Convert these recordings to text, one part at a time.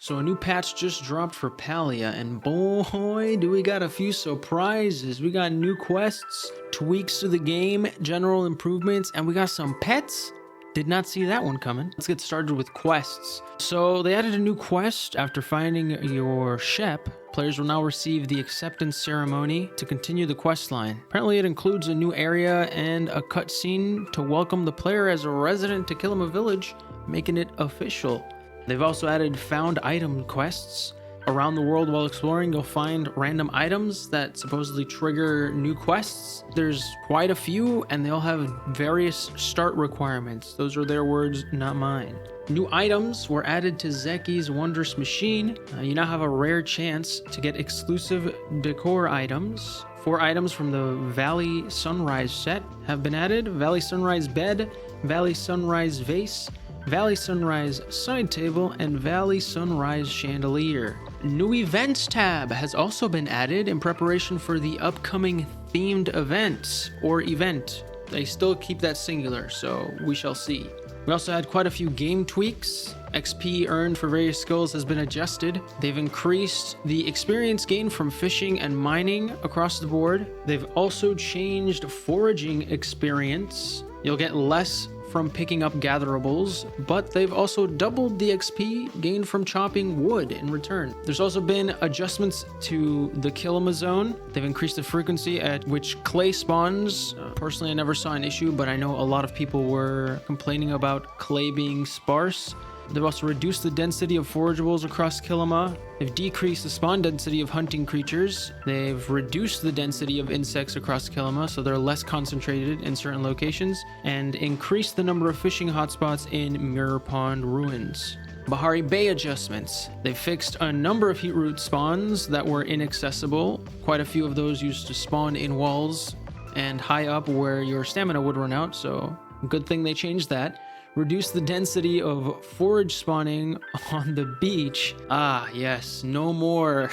So a new patch just dropped for Palia, and boy, do we got a few surprises. We got new quests, tweaks to the game, general improvements, and we got some pets. Did not see that one coming. Let's get started with quests. So they added a new quest after finding your ship. Players will now receive the acceptance ceremony to continue the quest line. Apparently it includes a new area and a cutscene to welcome the player as a resident to Killima village, making it official. They've also added found item quests. Around the world while exploring, you'll find random items that supposedly trigger new quests. There's quite a few, and they'll have various start requirements. Those are their words, not mine. New items were added to Zeki's Wondrous machine. You now have a rare chance to get exclusive decor items. 4 items from the Valley Sunrise set have been added. Valley Sunrise bed, Valley Sunrise vase, Valley Sunrise side table, and Valley Sunrise chandelier. New events tab has also been added in preparation for the upcoming themed events or event. They still keep that singular, so we shall see. We also had quite a few game tweaks. XP earned for various skills has been adjusted. They've increased the experience gained from fishing and mining across the board. They've also changed foraging experience. You'll get less from picking up gatherables, but they've also doubled the XP gained from chopping wood in return. There's also been adjustments to the Killima zone. They've increased the frequency at which clay spawns. Personally, I never saw an issue, but I know a lot of people were complaining about clay being sparse. They've also reduced the density of forageables across Killima. They've decreased the spawn density of hunting creatures. They've reduced the density of insects across Killima, so they're less concentrated in certain locations, and increased the number of fishing hotspots in Mirror Pond ruins. Bahari Bay adjustments. They've fixed a number of heatroot spawns that were inaccessible. Quite a few of those used to spawn in walls and high up where your stamina would run out, so good thing they changed that. Reduce the density of forage spawning on the beach. Ah, yes, no more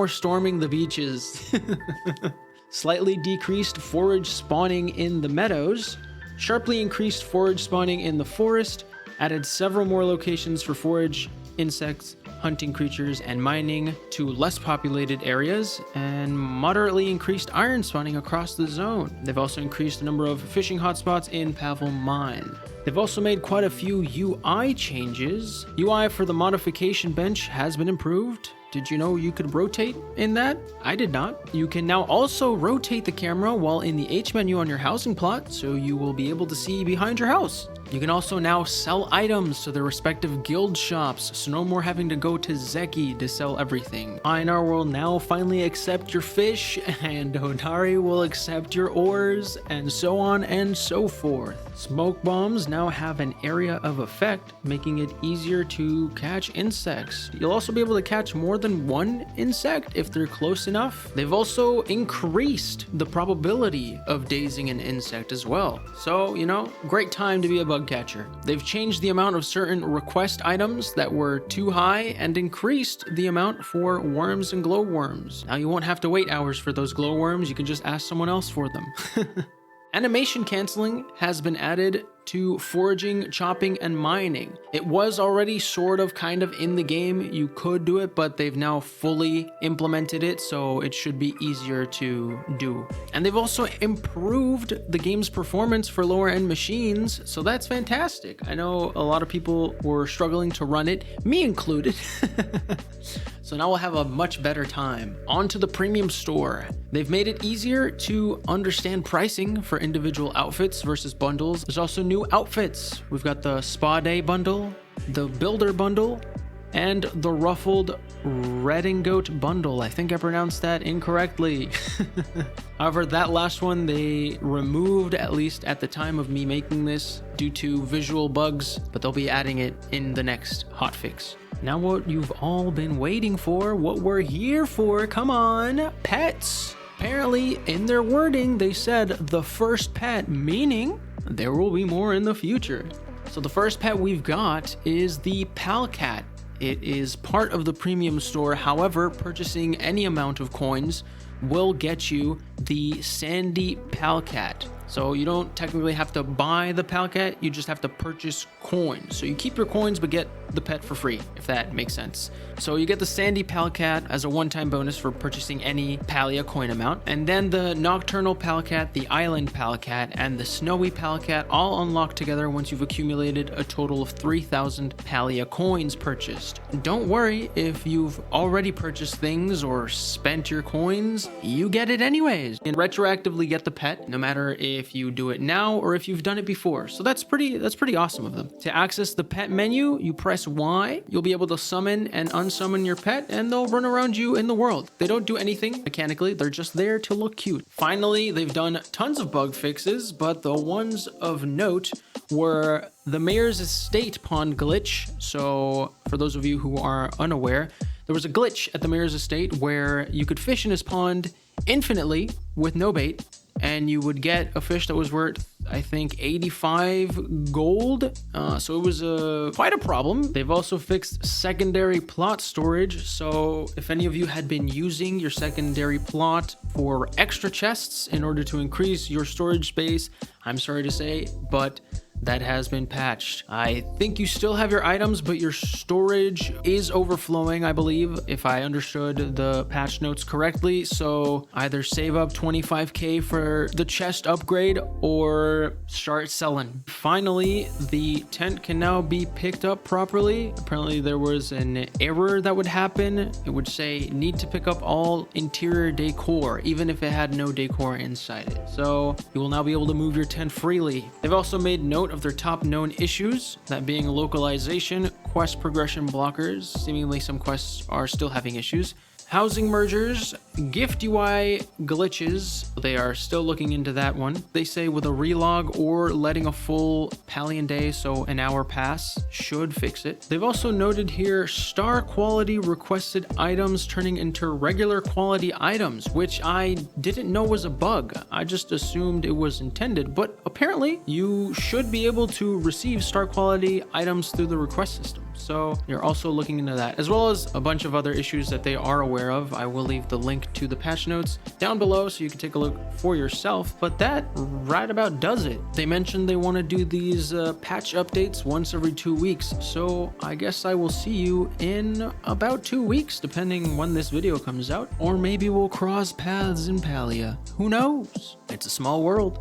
storming the beaches. Slightly decreased forage spawning in the meadows. Sharply increased forage spawning in the forest. Added several more locations for forage, insects, hunting creatures, and mining to less populated areas, and moderately increased iron spawning across the zone. They've also increased the number of fishing hotspots in Pavel Mine. They've also made quite a few UI changes. UI for the modification bench has been improved. Did you know you could rotate in that? I did not. You can now also rotate the camera while in the H menu on your housing plot, so you will be able to see behind your house. You can also now sell items to their respective guild shops, so no more having to go to Zeki to sell everything. Einar will now finally accept your fish, and Hodari will accept your ores, and so on and so forth. Smoke bombs now have an area of effect, making it easier to catch insects. You'll also be able to catch more than one insect if they're close enough. They've also increased the probability of dazing an insect as well. So, great time to be a bug catcher. They've changed the amount of certain request items that were too high and increased the amount for worms and glowworms. Now you won't have to wait hours for those glowworms, you can just ask someone else for them. Animation canceling has been added to foraging, chopping, and mining. It was already kind of in the game. You could do it, but they've now fully implemented it, so it should be easier to do. And they've also improved the game's performance for lower end machines, so that's fantastic. I know a lot of people were struggling to run it, me included. So now we'll have a much better time. On to the premium store. They've made it easier to understand pricing for individual outfits versus bundles. There's also new outfits. We've got the Spa Day bundle, the Builder bundle, and the Ruffled Redingote bundle. I think I pronounced that incorrectly. However, that last one they removed, at least at the time of me making this, due to visual bugs, but they'll be adding it in the next hotfix. Now what you've all been waiting for, what we're here for, come on, pets. Apparently, in their wording, they said the first pet, meaning there will be more in the future. So the first pet we've got is the Palcat. It is part of the premium store. However, purchasing any amount of coins will get you the Sandy Palcat. So you don't technically have to buy the Palcat, you just have to purchase coins. So you keep your coins but get the pet for free, if that makes sense. So you get the Sandy Palcat as a one-time bonus for purchasing any Palia coin amount, and then the Nocturnal Palcat, the Island Palcat, and the Snowy Palcat all unlock together once you've accumulated a total of 3,000 Palia coins purchased. Don't worry, if you've already purchased things or spent your coins, you get it anyways. And retroactively get the pet, no matter if you do it now or if you've done it before. So that's pretty awesome of them. To access the pet menu, you press Y. You'll be able to summon and unsummon your pet, and they'll run around you in the world. They don't do anything mechanically, they're just there to look cute. Finally, they've done tons of bug fixes, but the ones of note were the Mayor's Estate pond glitch. So for those of you who are unaware, there was a glitch at the Mayor's Estate where you could fish in his pond infinitely with no bait, and you would get a fish that was worth, I think, 85 gold. So it was quite a problem. They've also fixed secondary plot storage. So if any of you had been using your secondary plot for extra chests in order to increase your storage space, I'm sorry to say, but that has been patched. I think you still have your items, but your storage is overflowing, I believe, if I understood the patch notes correctly. So either save up 25k for the chest upgrade or start selling. Finally, the tent can now be picked up properly. Apparently there was an error that would happen. It would say need to pick up all interior decor, even if it had no decor inside it. So you will now be able to move your tent freely. They've also made note of their top known issues, that being localization, quest progression blockers. Seemingly some quests are still having issues. Housing mergers, gift UI glitches, they are still looking into that one. They say with a relog or letting a full Palian day, so an hour pass, should fix it. They've also noted here star quality requested items turning into regular quality items, which I didn't know was a bug. I just assumed it was intended, but apparently you should be able to receive star quality items through the request system. So you're also looking into that, as well as a bunch of other issues that they are aware of. I will leave the link to the patch notes down below so you can take a look for yourself, but that right about does it. They mentioned they want to do these patch updates once every 2 weeks, so I guess I will see you in about 2 weeks, depending when this video comes out, or maybe we'll cross paths in Palia. Who knows? It's a small world.